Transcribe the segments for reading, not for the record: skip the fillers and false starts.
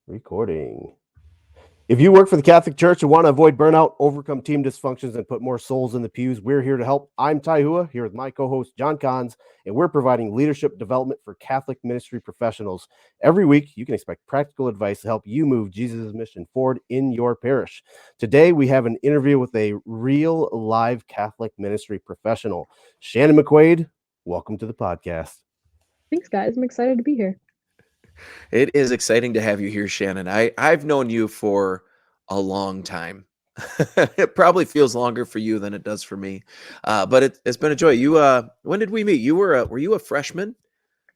Recording. If you work for the Catholic Church and want to avoid burnout, overcome team dysfunctions, and put more souls in the pews, we're here to help. I'm Ty Hua, here with my co-host John Cons, and we're providing leadership development for Catholic ministry professionals. Every week, you can expect practical advice to help you move Jesus' mission forward in your parish. Today, we have an interview with a real live Catholic ministry professional, Shannan McQuade. Welcome to the podcast. Thanks, guys. I'm excited to be here. It is exciting to have you here, Shannan. I've known you for a long time. It probably feels longer for you than it does for me, but it's been a joy. When did we meet? Were you a freshman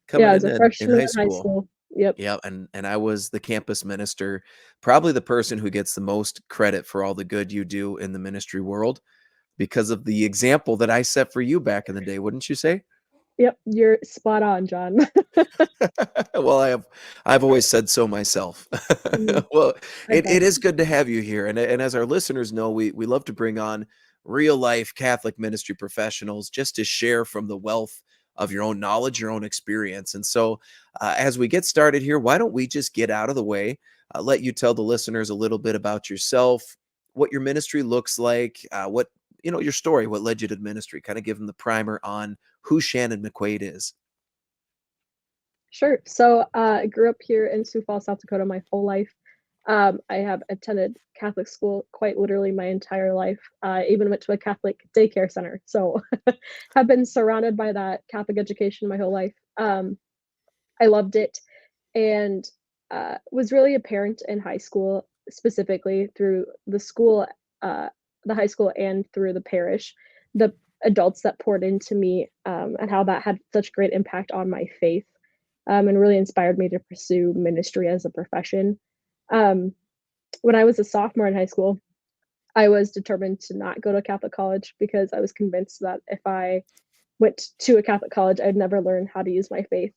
coming Yeah, I was in a in freshman high in high school? school. Yep. Yeah, and I was the campus minister, probably the person who gets the most credit for all the good you do in the ministry world because of the example that I set for you back in the day, wouldn't you say? Yep. You're spot on, John. Well, I've always said so myself. Mhm. Well, I it bet. is good to have you here, and as our listeners know, we love to bring on real life Catholic ministry professionals just to share from the wealth of your own knowledge, your own experience. And so, as we get started here, why don't we just get out of the way, let you tell the listeners a little bit about yourself, what your ministry looks like, what your story, what led you to ministry, kind of give them the primer on who Shannan McQuade is. Sure. So I grew up here in Sioux Falls, South Dakota my whole life. I have attended Catholic school quite literally my entire life. I even went to a Catholic daycare center. So have been surrounded by that Catholic education my whole life. I loved it and was really apparent in high school, specifically through uh, the high school and through the parish, the adults that poured into me and how that had such great impact on my faith and really inspired me to pursue ministry as a profession. Um, when I was a sophomore in high school, I was determined to not go to Catholic college because I was convinced that if I went to a Catholic college, I'd never learn how to use my faith.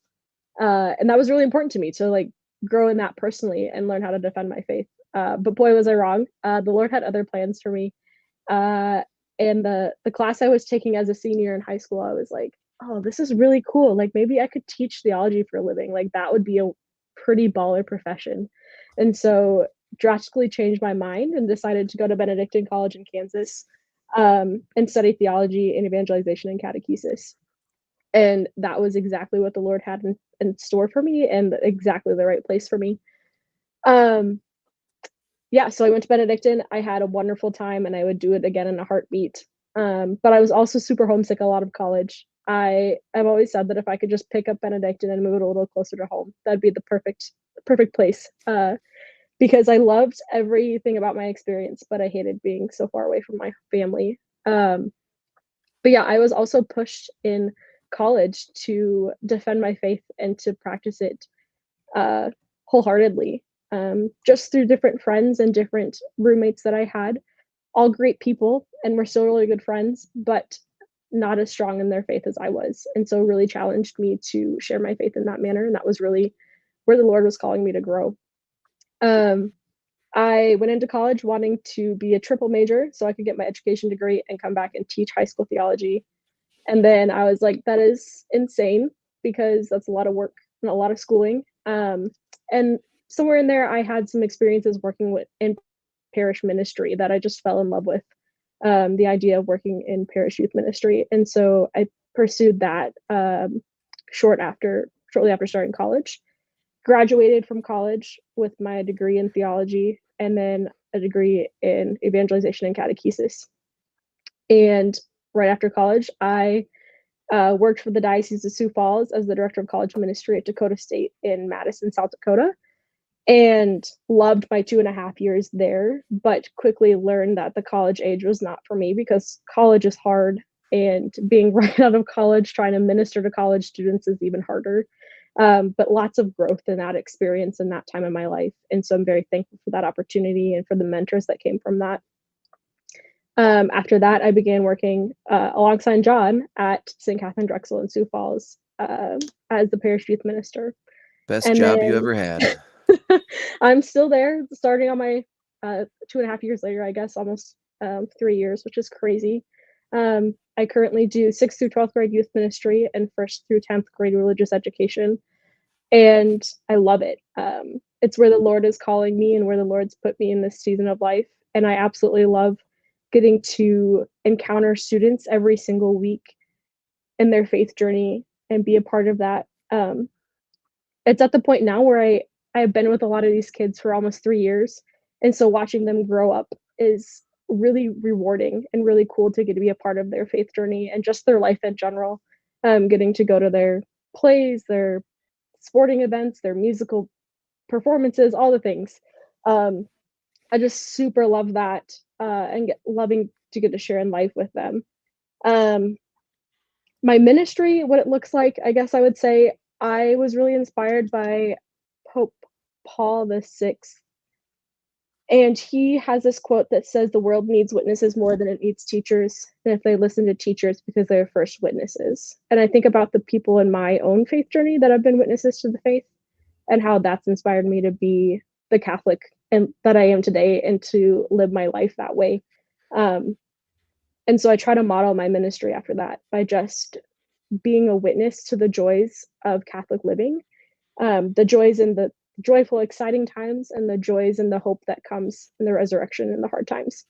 And that was really important to me to like grow in that personally and learn how to defend my faith. But boy, was I wrong. The Lord had other plans for me. Uh, and the class I was taking as a senior in high school, I was like, oh, this is really cool. Like maybe I could teach theology for a living. Like that would be a pretty baller profession. And so drastically changed my mind and decided to go to Benedictine College in Kansas and study theology and evangelization and catechesis. And that was exactly what the Lord had in store for me and exactly the right place for me. Um, yeah, so I went to Benedictine. I had a wonderful time and I would do it again in a heartbeat. But I was also super homesick a lot of college. I've always said that if I could just pick up Benedictine and move it a little closer to home, that'd be the perfect place. Because I loved everything about my experience, but I hated being so far away from my family. But yeah, I was also pushed in college to defend my faith and to practice it uh, wholeheartedly, just through different friends and different roommates that I had. All great people, and we're still really good friends, but not as strong in their faith as I was. And so, really challenged me to share my faith in that manner. And that was really where the Lord was calling me to grow. Um, I went into college wanting to be a triple major so I could get my education degree and come back and teach high school theology. And then I was like, that is insane because that's a lot of work and a lot of schooling. And somewhere in there, I had some experiences working with in parish ministry that I just fell in love with. The idea of working in parish youth ministry, and so I pursued that shortly after starting college. Graduated from college with my degree in theology and then a degree in evangelization and catechesis. And right after college, I worked for the Diocese of Sioux Falls as the director of college ministry at Dakota State in Madison, South Dakota, and loved my 2.5 years there, but quickly learned that the college age was not for me because college is hard. And being right out of college, trying to minister to college students is even harder. But lots of growth in that experience in that time in my life. And so I'm very thankful for that opportunity and for the mentors that came from that. After that, I began working alongside John at St. Catherine Drexel in Sioux Falls as the parish youth minister. Best And job you then ever had. I'm still there, starting on my 2.5 years later, I guess, almost 3 years, which is crazy. I currently do 6th through 12th grade youth ministry and 1st through 10th grade religious education. and I love it. It's where the Lord is calling me and where the Lord's put me in this season of life, and I absolutely love getting to encounter students every single week in their faith journey and be a part of that. It's at the point now where I've been with a lot of these kids for almost 3 years, and so watching them grow up is really rewarding and really cool to get to be a part of their faith journey and just their life in general. Getting to go to their plays, their sporting events, their musical performances, all the things. Um, I just super love that, and loving to get to share in life with them. Um, my ministry, what it looks like, I guess I would say I was really inspired by Pope Paul the Sixth, and he has this quote that says, "The world needs witnesses more than it needs teachers, and if they listen to teachers because they're first witnesses." And I think about the people in my own faith journey that have been witnesses to the faith, and how that's inspired me to be the Catholic and that I am today, and to live my life that way. Um, and so I try to model my ministry after that by just being a witness to the joys of Catholic living, the joys in the joyful, exciting times, and the joys and the hope that comes in the resurrection in the hard times.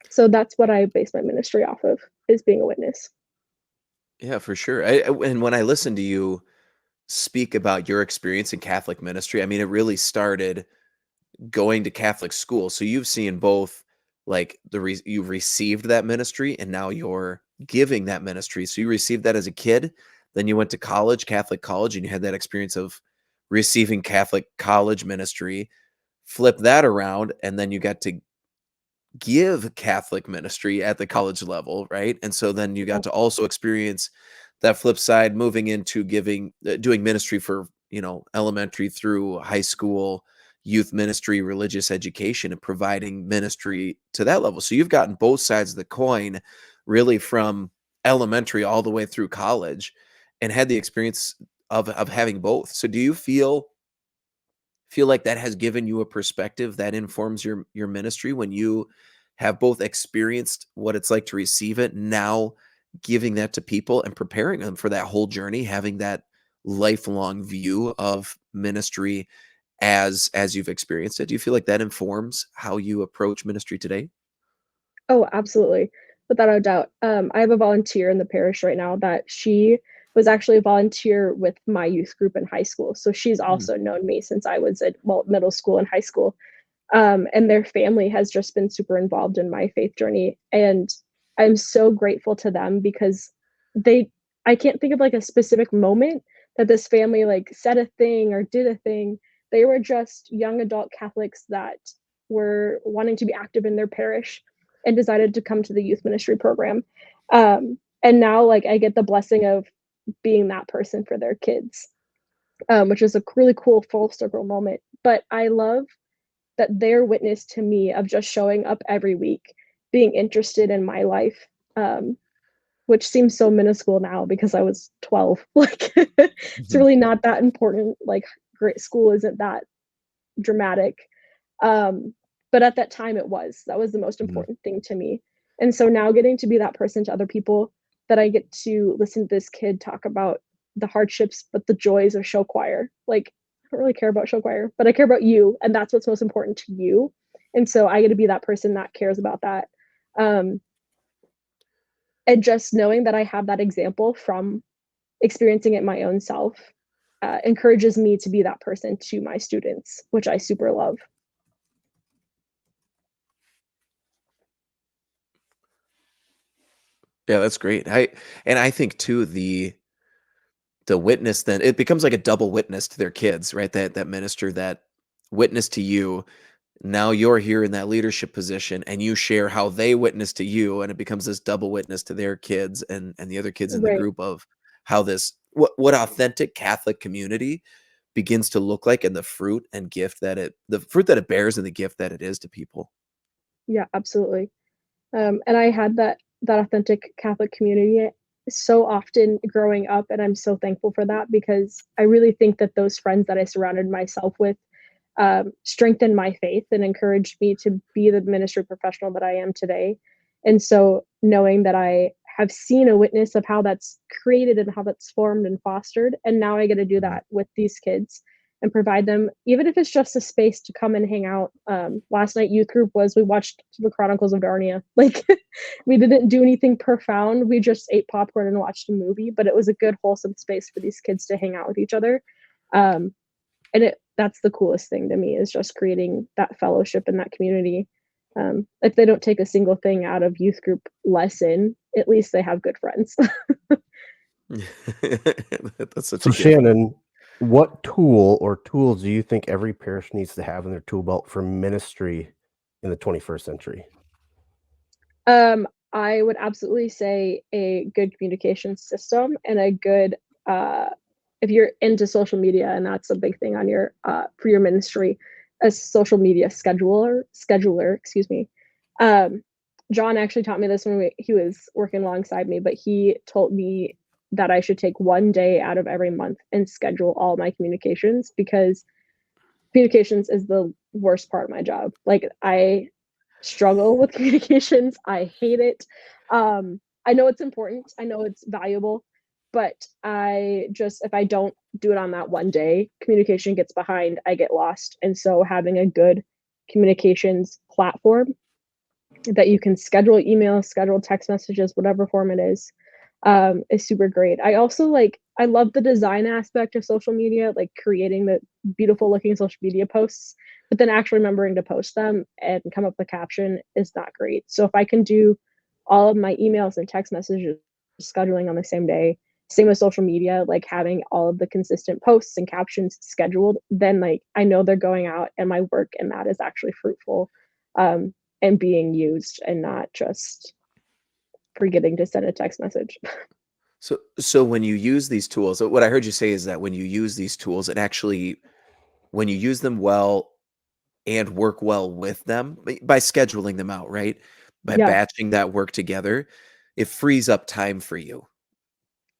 So that's what I base my ministry off of, is being a witness. Yeah, for sure. And when I listen to you speak about your experience in Catholic ministry, I mean, it really started going to Catholic school. So you've seen both, like you've received that ministry and now you're giving that ministry. So you received that as a kid, then you went to college, Catholic college, and you had that experience of receiving Catholic college ministry, flip that around, and then you got to give Catholic ministry at the college level, right? And so then you got to also experience that flip side, moving into giving, doing ministry for, elementary through high school, youth ministry, religious education, and providing ministry to that level. So you've gotten both sides of the coin, really from elementary all the way through college, and had the experience of having both. So do you feel like that has given you a perspective that informs your ministry when you have both experienced what it's like to receive it, now giving that to people and preparing them for that whole journey, having that lifelong view of ministry as you've experienced it? Do you feel like that informs how you approach ministry today? Oh, absolutely. Without a doubt. I have a volunteer in the parish right now that she was actually a volunteer with my youth group in high school. So she's Mhm. also known me since I was at, well, middle school and high school. And their family has just been super involved in my faith journey. And I'm so grateful to them because they, I can't think of like a specific moment that this family like said a thing or did a thing. They were just young adult Catholics that were wanting to be active in their parish and decided to come to the youth ministry program. And now like I get the blessing of being that person for their kids, which is a really cool full circle moment. But I love that their witness to me of just showing up every week, being interested in my life, which seems so minuscule now because I was 12. Like, it's Mhm. really not that important. Like, great school isn't that dramatic. Um, but at that time, it was. That was the most Mhm. important thing to me. And so now getting to be that person to other people, that I get to listen to this kid talk about the hardships, but the joys of show choir. Like, I don't really care about show choir, but I care about you, and that's what's most important to you. And so I get to be that person that cares about that. Um, and just knowing that I have that example from experiencing it my own self encourages me to be that person to my students, which I super love. Yeah, that's great. I think too, the witness, then it becomes like a double witness to their kids, right? That minister that witness to you. Now you're here in that leadership position and you share how they witness to you, and it becomes this double witness to their kids and the other kids in the Right. group of how this what authentic Catholic community begins to look like, and the fruit that it bears and the gift that it is to people. Yeah, absolutely. And I had that authentic Catholic community so often growing up, and I'm so thankful for that because I really think that those friends that I surrounded myself with strengthened my faith and encouraged me to be the ministry professional that I am today. And so knowing that I have seen a witness of how that's created and how that's formed and fostered. And now I get to do that with these kids and provide them, even if it's just a space to come and hang out. Last night youth group we watched the Chronicles of Narnia. Like we didn't do anything profound. We just ate popcorn and watched a movie, but it was a good wholesome space for these kids to hang out with each other. And that's the coolest thing to me, is just creating that fellowship in that community. If they don't take a single thing out of youth group lesson, at least they have good friends. That's such So a gift. Shannon, what tool or tools do you think every parish needs to have in their tool belt for ministry in the 21st century? I would absolutely say a good communication system and a good, if you're into social media and that's a big thing on your for your ministry, a social media scheduler, excuse me. John actually taught me this when he was working alongside me, but he told me that I should take one day out of every month and schedule all my communications, because communications is the worst part of my job. Like I struggle with communications. I hate it. I know it's important. I know it's valuable, but if I don't do it on that one day, communication gets behind, I get lost. And so having a good communications platform that you can schedule emails, schedule text messages, whatever form it is super great. I also I love the design aspect of social media, like creating the beautiful looking social media posts, but then actually remembering to post them and come up with a caption is not great. So if I can do all of my emails and text messages scheduling on the same day, same with social media, like having all of the consistent posts and captions scheduled, then I know they're going out and my work and that is actually fruitful and being used and not just forgetting to send a text message. So when you use these tools, what I heard you say is that when you use these tools, when you use them well and work well with them by scheduling them out, right? By Yeah, batching that work together, it frees up time for you.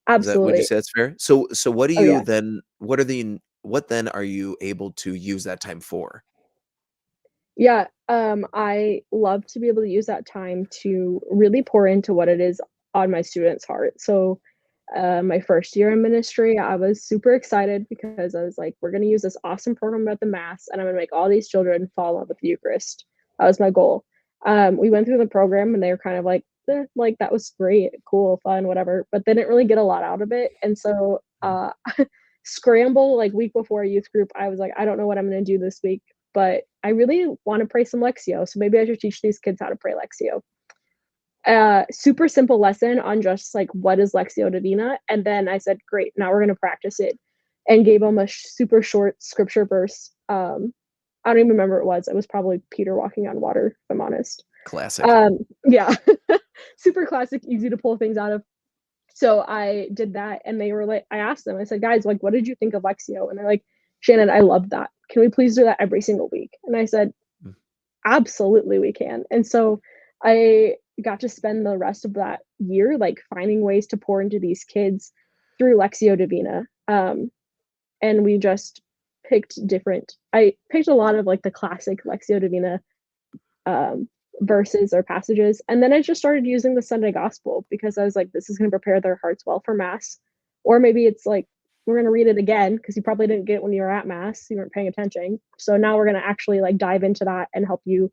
Would you absolutely. say that's fair? So what do Oh you yeah. then, what then are you able to use that time for? Yeah, I love to be able to use that time to really pour into what it is on my students' heart. So, my first year in ministry, I was super excited because I was like, we're going to use this awesome program about the Mass, and I'm going to make all these children fall in love with the Eucharist. That was my goal. We went through the program, and they were kind of like, like that was great, cool, fun, whatever, but they didn't really get a lot out of it. And so, scramble like week before youth group, I was like, I don't know what I'm going to do this week, but I really want to pray some Lectio. So maybe I should teach these kids how to pray Lectio. Super simple lesson on just like what is Lectio Divina. And then I said, great, now we're going to practice it. And gave them a super short scripture verse. I don't even remember what it was. It was probably Peter walking on water, if I'm honest. Classic. Yeah, super classic, easy to pull things out of. So I did that, and they were like, I asked them, I said, guys, like, what did you think of Lectio? And they're like, Shannon, I love that. Can we please do that every single week? And I said, Mm. absolutely, we can. And so I got to spend the rest of that year like finding ways to pour into these kids through Lectio Divina. And we just I picked a lot of like the classic Lectio Divina um, verses or passages. And then I just started using the Sunday gospel because I was like, this is going to prepare their hearts well for Mass. Or maybe it's like, we're going to read it again because you probably didn't get it when you were at Mass, you weren't paying attention. So now we're going to actually like dive into that and help you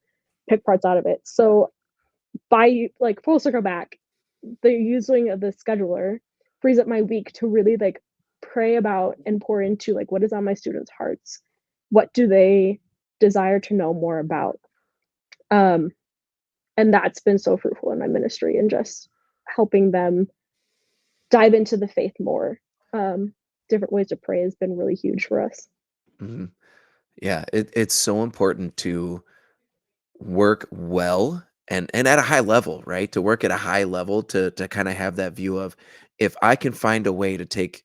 pick parts out of it. So by like full circle back, the using of the scheduler frees up my week to really like pray about and pour into like what is on my students' hearts. What do they desire to know more about? Um, and that's been so fruitful in my ministry and just helping them dive into the faith more. Different ways to pray has been really huge for us. Mhm. Yeah, it's so important to work well and at a high level, right? To work at a high level to kind of have that view of, if I can find a way to take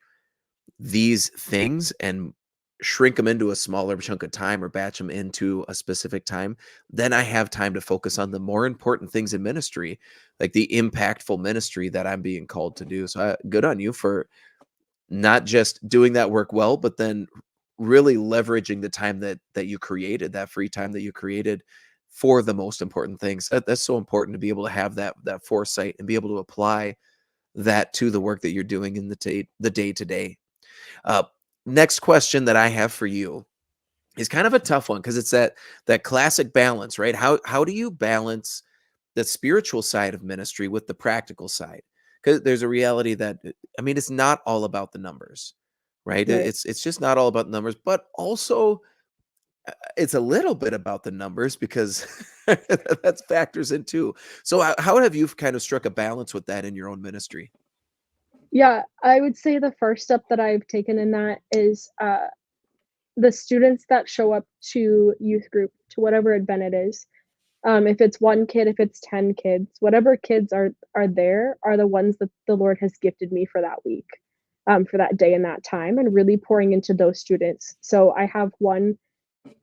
these things and shrink them into a smaller chunk of time or batch them into a specific time, then I have time to focus on the more important things in ministry, like the impactful ministry that I'm being called to do. So good on you for not just doing that work well, but then really leveraging the time that you created, that free time that you created for the most important things. That's so important to be able to have that foresight and be able to apply that to the work that you're doing in the day to day. Next question that I have for you is kind of a tough one because it's that classic balance, right? How do you balance the spiritual side of ministry with the practical side? Because there's a reality that I mean, it's not all about the numbers, right? Right. It's just not all about the numbers, but also it's a little bit about the numbers because that's factors in too. So how have you kind of struck a balance with that in your own ministry? Yeah, I would say the first step that I've taken in that is the students that show up to youth group, to whatever event it is. If it's one kid, if it's 10 kids, whatever kids are there are the ones that the Lord has gifted me for that week, for that day and that time, and really pouring into those students. So I have one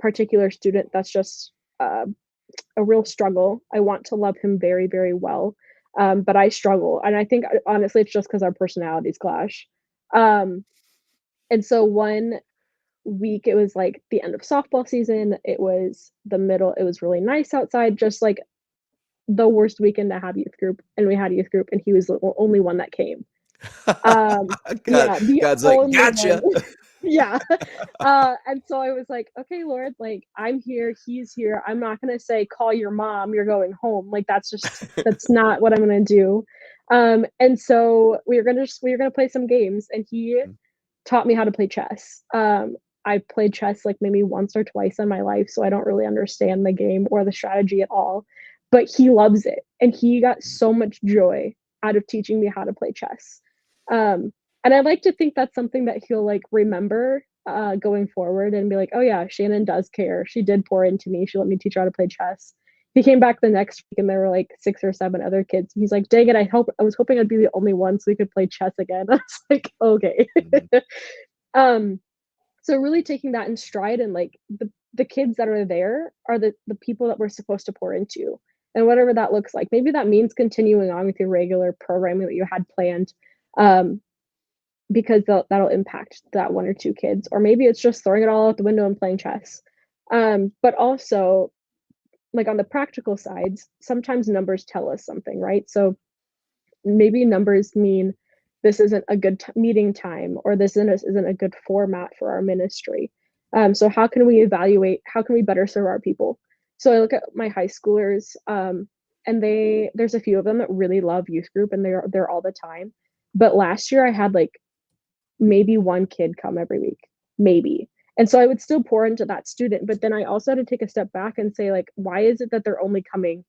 particular student that's just a real struggle. I want to love him very, very well, but I struggle, and I think honestly it's just because our personalities clash. Um, and so one week it was like the end of softball season. It was the middle. It was really nice outside, just like the worst weekend to have youth group, and we had youth group, and he was the only one that came. God, Yeah, the God's like, only one. gotcha. Yeah. And so I was like, "Okay, Lord, like, I'm here, he's here. I'm not gonna say, 'Call your mom, you're going home.' Like, that's not what I'm gonna do." And so we were gonna play some games, and he taught me how to play chess. I played chess, like, maybe once or twice in my life, so I don't really understand the game or the strategy at all, but he loves it, and he got so much joy out of teaching me how to play chess. Um, and I like to think that's something that he'll, like, remember, going forward and be like, "Oh, yeah, Shannon does care. She did pour into me. She let me teach her how to play chess." He came back the next week, and there were, like, 6 or 7 other kids. He's like, "Dang it, I was hoping I'd be the only one so we could play chess again." I was like, "Okay." Mhm. Um, so really taking that in stride, and, like, the kids that are there are the people that we're supposed to pour into, and whatever that looks like. Maybe that means continuing on with your regular programming that you had planned, um, because that'll impact that 1 or 2 kids, or maybe it's just throwing it all out the window and playing chess. But also, like, on the practical sides, sometimes numbers tell us something, right? So maybe numbers mean this isn't a good meeting time, or isn't a good format for our ministry. So how can we evaluate, how can we better serve our people? So I look at my high schoolers, and there's a few of them that really love youth group, and they're there all the time. But last year I had like maybe one kid come every week, maybe. And so I would still pour into that student, but then I also had to take a step back and say, like, why is it that they're only coming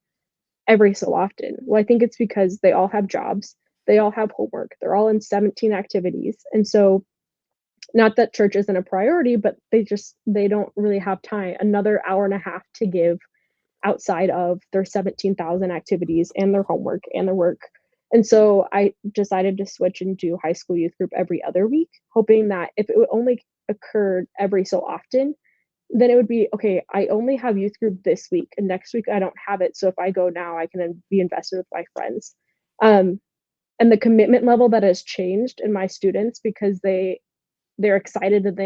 every so often? Well, I think it's because they all have jobs, they all have homework, they're all in 17 activities. And so, not that church isn't a priority, but they don't really have time, another hour and a half to give outside of their 17,000 activities and their homework and their work. And so I decided to switch and do high school youth group every other week, hoping that if it would only occurred every so often, then it would be okay. I only have youth group this week, and next week I don't have it. So if I go now, I can then be invested with my friends. Um, and the commitment level that has changed in my students, because they're excited and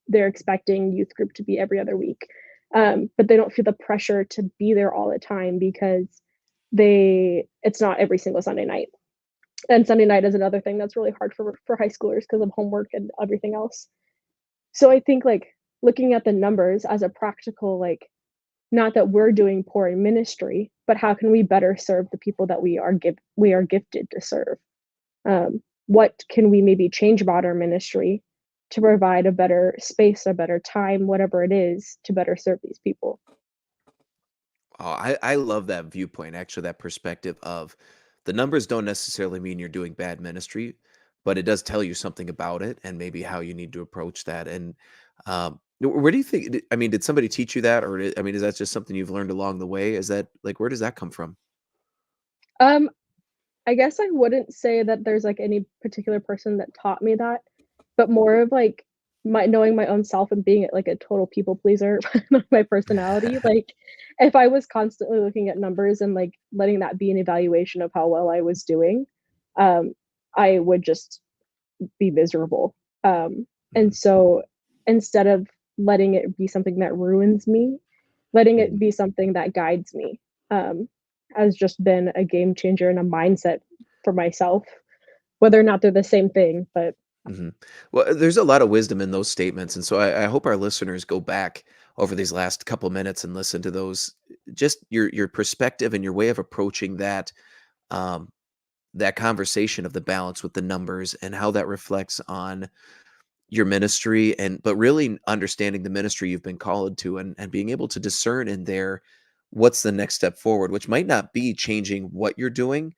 they're expecting youth group to be every other week, but they don't feel the pressure to be there all the time because it's not every single Sunday night. And Sunday night is another thing that's really hard for high schoolers because of homework and everything else. So I think, like, looking at the numbers as a practical, like, not that we're doing poor in ministry, but how can we better serve the people that we are gifted to serve? What can we maybe change about our ministry to provide a better space, a better time, whatever it is, to better serve these people? Oh, I love that viewpoint, actually, that perspective of the numbers don't necessarily mean you're doing bad ministry, but it does tell you something about it and maybe how you need to approach that. And where do you think, I mean, did somebody teach you that? Or, I mean, is that just something you've learned along the way? Is that like, where does that come from? Um, I guess I wouldn't say that there's, like, any particular person that taught me that, but more of, like, my knowing my own self and being, like, a total people pleaser, my personality. Like, if I was constantly looking at numbers and, like, letting that be an evaluation of how well I was doing, um, I would just be miserable. And Mhm, so, instead of letting it be something that ruins me, letting it mhm. be something that guides me, um, has just been a game changer and a mindset for myself. whether or not they're the same thing. But Mhm. Well, there's a lot of wisdom in those statements, and so I hope our listeners go back over these last couple minutes and listen to those. Just your perspective and your way of approaching um, that conversation of the balance with the numbers and how that reflects on your ministry, and but really understanding the ministry you've been called to, and being able to discern in there what's the next step forward, which might not be changing what you're doing,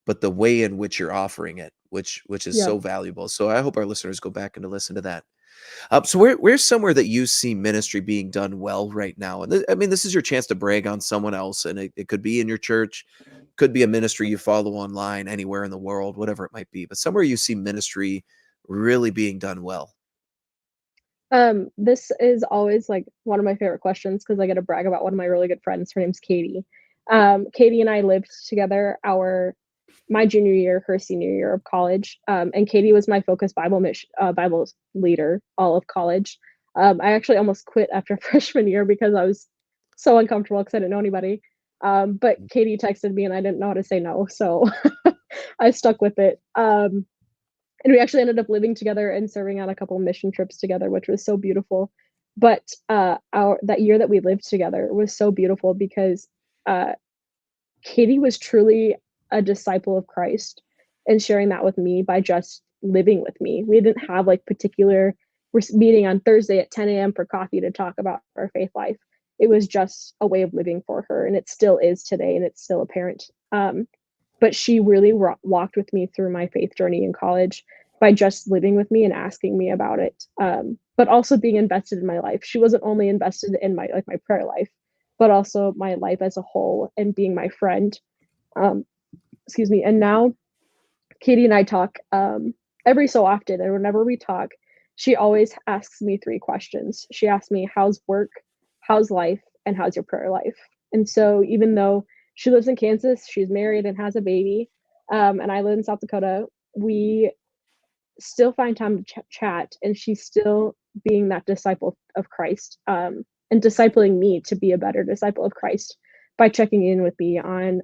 but the way in which you're offering it, which is yeah. so valuable. So I hope our listeners go back and to listen to that. So where's somewhere that you see ministry being done well right now? And I mean, this is your chance to brag on someone else, and it could be in your church, could be a ministry you follow online, anywhere in the world, whatever it might be. But somewhere you see ministry really being done well. This is always like one of my favorite questions because I get to brag about one of my really good friends. Her name's Katie. Katie and I lived together my junior year, her senior year of college. And Katie was my Focus Bible leader all of college. I actually almost quit after freshman year because I was so uncomfortable because I didn't know anybody. But Katie texted me and I didn't know how to say no, so I stuck with it. And we actually ended up living together and serving on a couple of mission trips together, which was so beautiful. But our that year that we lived together was so beautiful because uh, Katie was truly a disciple of Christ and sharing that with me by just living with me. We didn't have like we're meeting on Thursday at 10 a.m. for coffee to talk about our faith life. It was just a way of living for her, and it still is today, and it's still apparent. But she really walked with me through my faith journey in college by just living with me and asking me about it, but also being invested in my life. She wasn't only invested in my prayer life, but also my life as a whole and being my friend. Um, excuse me. And now Katie and I talk every so often, and whenever we talk, she always asks me three questions. She asks me, "How's work? How's life? And how's your prayer life?" And so, even though she lives in Kansas, she's married and has a baby, and I live in South Dakota, we still find time to chat, and she's still being that disciple of Christ, and discipling me to be a better disciple of Christ by checking in with me on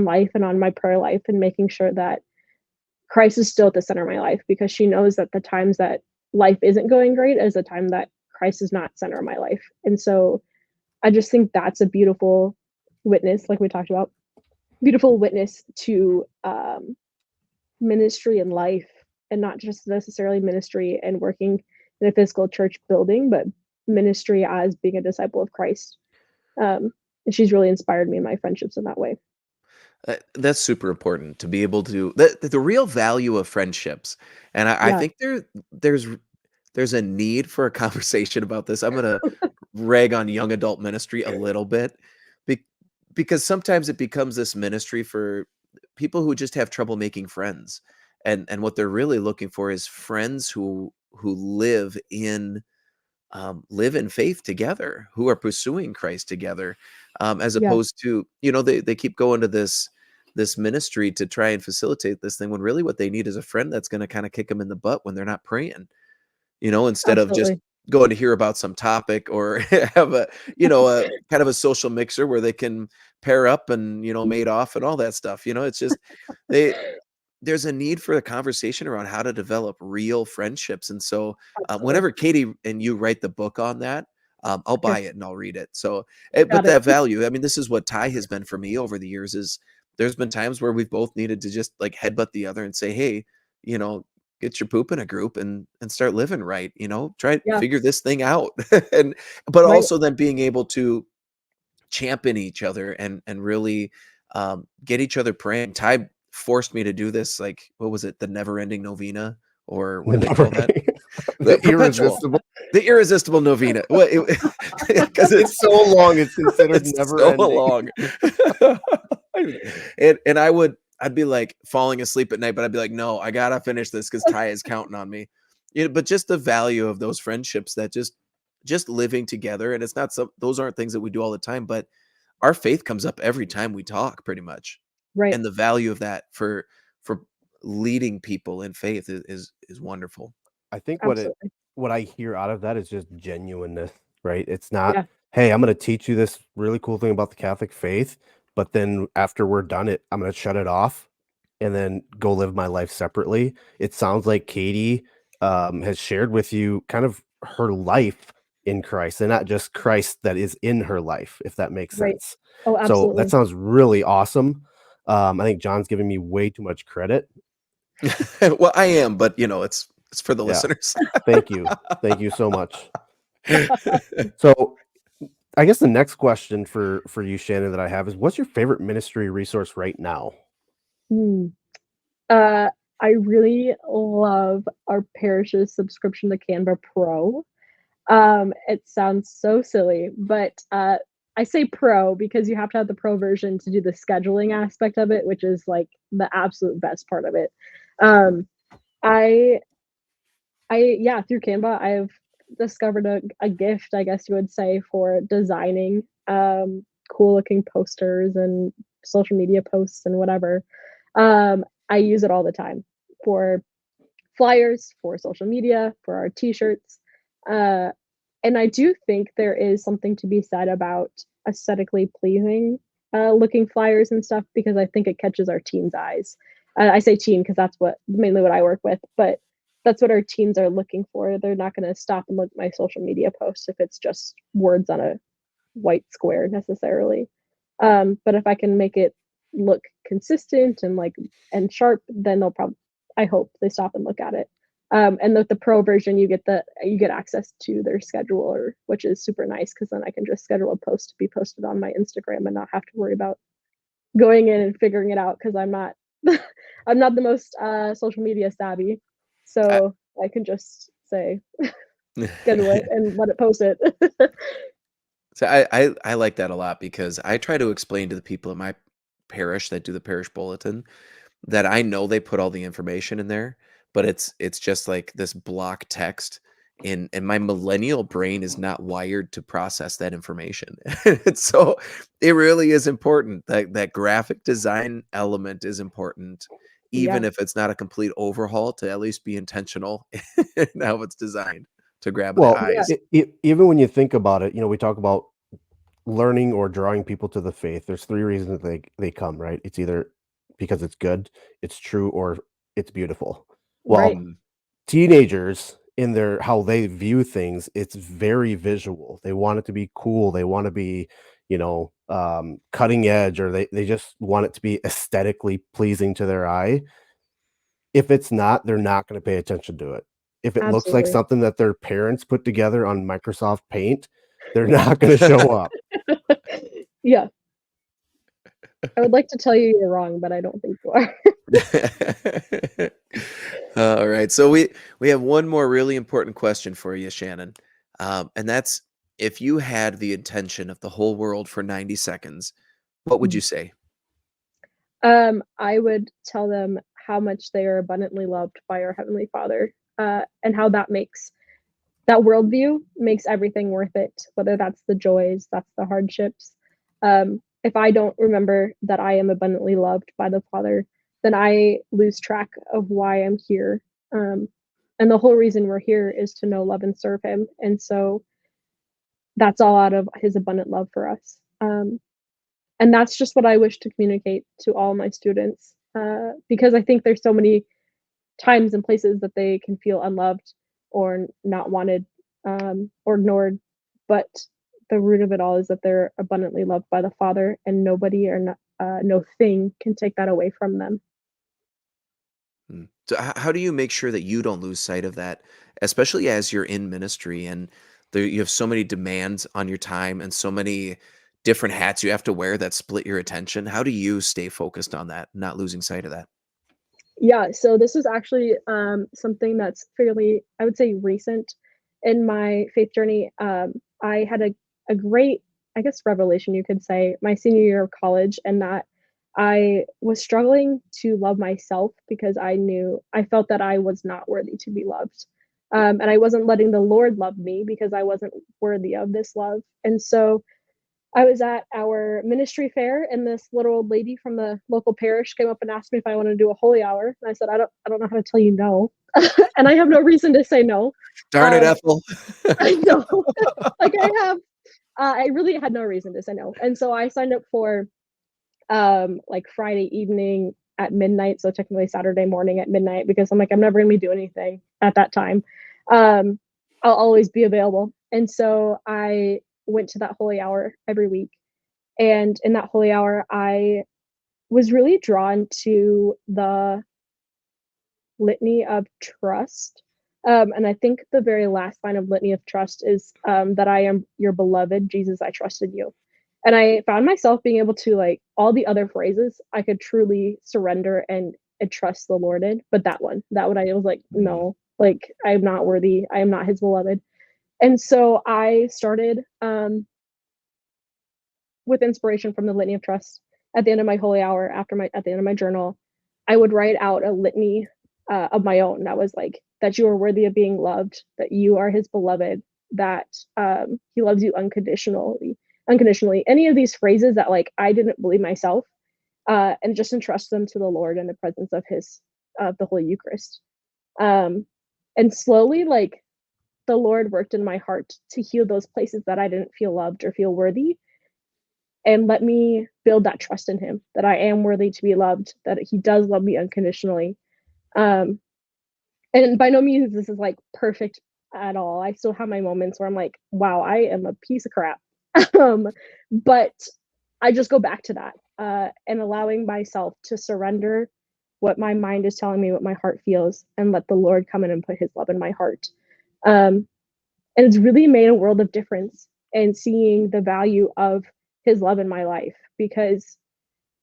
life and on my prayer life and making sure that Christ is still at the center of my life, because she knows that the times that life isn't going great is the time that Christ is not center of my life. And so I just think that's a beautiful witness, like we talked about, beautiful witness to ministry and life, and not just necessarily ministry and working in a physical church building, but ministry as being a disciple of Christ. And she's really inspired me in my friendships in that way. That's super important to be able to the real value of friendships, and I Yeah. think there's a need for a conversation about this. I'm gonna rag on young adult ministry a little bit, be, because sometimes it becomes this ministry for people who just have trouble making friends, and what they're really looking for is friends who live in faith together, who are pursuing Christ together, as Yeah. opposed to, they keep going to this ministry to try and facilitate this thing when really what they need is a friend that's going to kind of kick them in the butt when they're not praying, instead of just Absolutely. going to hear about some topic, or have a kind of a social mixer where they can pair up and, mate off and all that stuff. It's just they there's a need for a conversation around how to develop real friendships, and so, Absolutely. whenever Katie and you write the book on that, I'll Okay. buy it and I'll read it. So, but Got it. that value, I mean, this is what Ty has been for me over the years. Is there's been times where we've both needed to just like headbutt the other and say, "Hey, you know, get your poop in a group and start living right. Try Yeah. figure this thing out." and but Right. also then being able to champion each other and really get each other praying. Ty forced me to do this, like, what was it, the never ending novena, or what do they call that? The The perpetual, irresistible. the irresistible novena. What? Because It's so long, it's considered it's never so ending. long. and I'd be like falling asleep at night, but I'd be like, no, I gotta finish this because Ty is counting on me. But just the value of those friendships, that just living together, and it's not some those aren't things that we do all the time, but our faith comes up every time we talk, pretty much. Right. And the value of that for leading people in faith is wonderful. I think Absolutely. what I hear out of that is just genuineness, right? It's not, Yeah. hey, I'm going to teach you this really cool thing about the Catholic faith, but then after we're done I'm going to shut it off and then go live my life separately. It sounds like Katie has shared with you kind of her life in Christ, and not just Christ that is in her life, if that makes Right. sense. Oh, So that absolutely. sounds really awesome. I think John's giving me way too much credit. Well, I am, but it's for the Yeah. listeners. Thank you. Thank you so much. So I guess the next question for you, Shannon, that I have is, what's your favorite ministry resource right now? Hmm. I really love our parish's subscription to Canva Pro. It sounds so silly, but I say pro because you have to have the pro version to do the scheduling aspect of it, which is like the absolute best part of it. Um, I yeah, through Canva, I've discovered a gift, I guess you would say, for designing cool looking posters and social media posts and whatever. I use it all the time for flyers, for social media, for our t-shirts. Uh, and I do think there is something to be said about aesthetically pleasing looking flyers and stuff because I think it catches our teens' eyes. I say teen because that's what mainly what I work with, but that's what our teens are looking for. They're not going to stop and look at my social media posts if it's just words on a white square necessarily. But if I can make it look consistent and like and sharp, then they'll probably I hope they stop and look at it. And with the pro version, you get access to their scheduler, which is super nice because then I can just schedule a post to be posted on my Instagram and not have to worry about going in and figuring it out because I'm not I'm not the most social media savvy, I- so I can just say schedule it and let it post it. So I like that a lot because I try to explain to the people in my parish that do the parish bulletin that I know they put all the information in there, but it's just like this block text, and my millennial brain is not wired to process that information. And so it really is important that that graphic design element is important, even Yeah, if it's not a complete overhaul, to at least be intentional in how it's designed to grab the Well, yeah, eyes. even when you think about it, we talk about learning or drawing people to the faith. There's three reasons they come, right? It's either because it's good, it's true, or it's beautiful. right, Well, Mm. teenagers in their how they view things, it's very visual. They want it to be cool. They want to be, cutting edge, or they just want it to be aesthetically pleasing to their eye. If it's not, they're not going to pay attention to it. If it looks like absolutely. something that their parents put together on Microsoft Paint, they're not going to show up. Yeah, I would like to tell you you're wrong, but I don't think you are. All right. So we have one more really important question for you, Shannon. And that's, if you had the attention of the whole world for 90 seconds, what would you say? I would tell them how much they are abundantly loved by our Heavenly Father, and how that worldview makes everything worth it, whether that's the joys, that's the hardships. If I don't remember that I am abundantly loved by the Father, then I lose track of why I'm here. Um, and the whole reason we're here is to know, love, and serve Him. And so that's all out of His abundant love for us. And that's just what I wish to communicate to all my students, because I think there's so many times and places that they can feel unloved or not wanted, or ignored, but the root of it all is that they're abundantly loved by the Father, and nobody or no thing can take that away from them. Mm. So how do you make sure that you don't lose sight of that, especially as you're in ministry and there, you have so many demands on your time and so many different hats you have to wear that split your attention? How do you stay focused on that, not losing sight of that? Yeah, so this is actually something that's fairly, I would say, recent in my faith journey. I had a great, I guess, revelation, you could say, my senior year of college, and that I was struggling to love myself because I felt that I was not worthy to be loved. And I wasn't letting the Lord love me because I wasn't worthy of this love. And so I was at our ministry fair, and this little old lady from the local parish came up and asked me if I wanted to do a holy hour. And I said, I don't know how to tell you no, and I have no reason to say no. Darn it, Um, Ethel. I know, like I really had no reason to say no, and so I signed up for like Friday evening at midnight. So technically Saturday morning at midnight, because I'm like, I'm never going to be doing anything at that time. I'll always be available. And so I went to that holy hour every week. And in that holy hour, I was really drawn to the litany of trust. And I think the very last line of litany of trust is that I am your beloved, Jesus, I trusted you. And I found myself being able to, like, all the other phrases, I could truly surrender and trust the Lord in. But that one, I was like, no, like, I am not worthy. I am not his beloved. And so I started with inspiration from the litany of trust. At the end of my holy hour, at the end of my journal, I would write out a litany of my own that was like, that you are worthy of being loved, that you are his beloved, that he loves you unconditionally. Any of these phrases that, like, I didn't believe myself, and just entrust them to the Lord in the presence of the Holy Eucharist. And slowly, like, the Lord worked in my heart to heal those places that I didn't feel loved or feel worthy, and let me build that trust in him, that I am worthy to be loved, that he does love me unconditionally. And by no means this is, like, perfect at all. I still have my moments where I'm like, wow, I am a piece of crap. But I just go back to that, and allowing myself to surrender what my mind is telling me, what my heart feels, and let the Lord come in and put his love in my heart. And it's really made a world of difference in seeing the value of his love in my life, because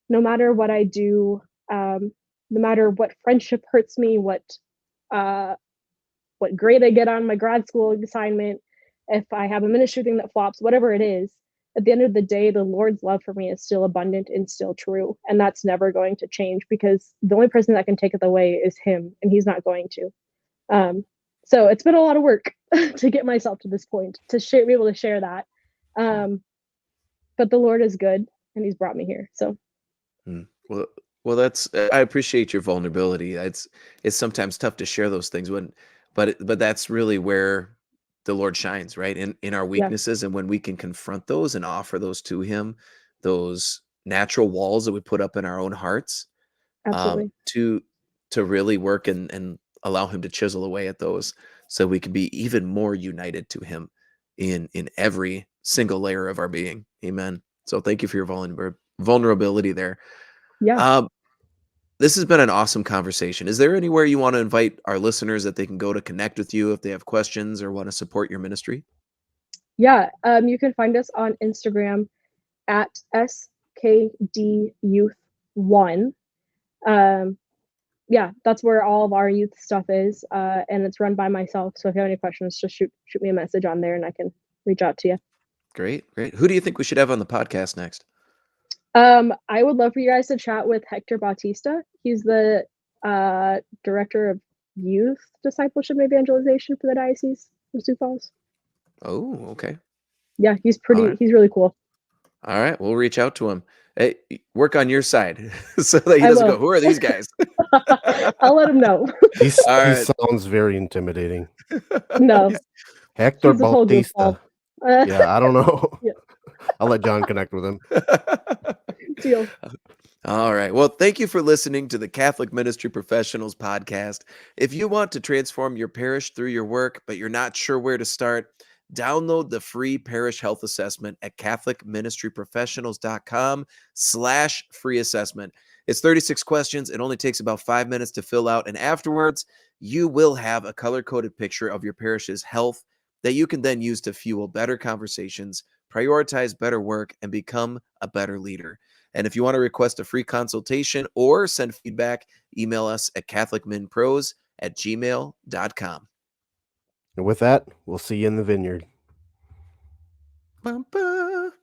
no matter what I do, no matter what friendship hurts me, what grade I get on my grad school assignment, if I have a ministry thing that flops, whatever it is, at the end of the day, the Lord's love for me is still abundant and still true. And that's never going to change, because the only person that can take it away is him, and he's not going to. So it's been a lot of work to get myself to this point, to be able to share that. But the Lord is good, and he's brought me here. So. Well, I appreciate your vulnerability. It's sometimes tough to share those things but that's really where the Lord shines, right? In our weaknesses, and when we can confront those and offer those to him, those natural walls that we put up in our own hearts, Absolutely. to really work and allow him to chisel away at those, so we can be even more united to him in every single layer of our being. Amen. So thank you for your vulnerability there. Yeah. This has been an awesome conversation. Is there anywhere you want to invite our listeners that they can go to connect with you if they have questions or want to support your ministry? Yeah. You can find us on Instagram at SKDYouth1. Yeah, that's where all of our youth stuff is. And it's run by myself. So if you have any questions, just shoot me a message on there and I can reach out to you. Great. Who do you think we should have on the podcast next? I would love for you guys to chat with Hector Bautista. He's the director of youth discipleship and evangelization for the Diocese of Sioux Falls. Oh, okay. Yeah, he's right. he's really cool. All right, we'll reach out to him. Hey, work on your side so that he doesn't go, who are these guys? I'll let him know. He sounds very intimidating. No. Hector Bautista. Yeah, I don't know. Yeah. I'll let John connect with him. Deal. All right. Well, thank you for listening to the Catholic Ministry Professionals podcast. If you want to transform your parish through your work, but you're not sure where to start, download the free parish health assessment at catholicministryprofessionals.com/free assessment. It's 36 questions. It only takes about 5 minutes to fill out. And afterwards, you will have a color-coded picture of your parish's health that you can then use to fuel better conversations, prioritize better work, and become a better leader. And if you want to request a free consultation or send feedback, email us at catholicminpros@gmail.com. And with that, we'll see you in the vineyard. Bum, bum.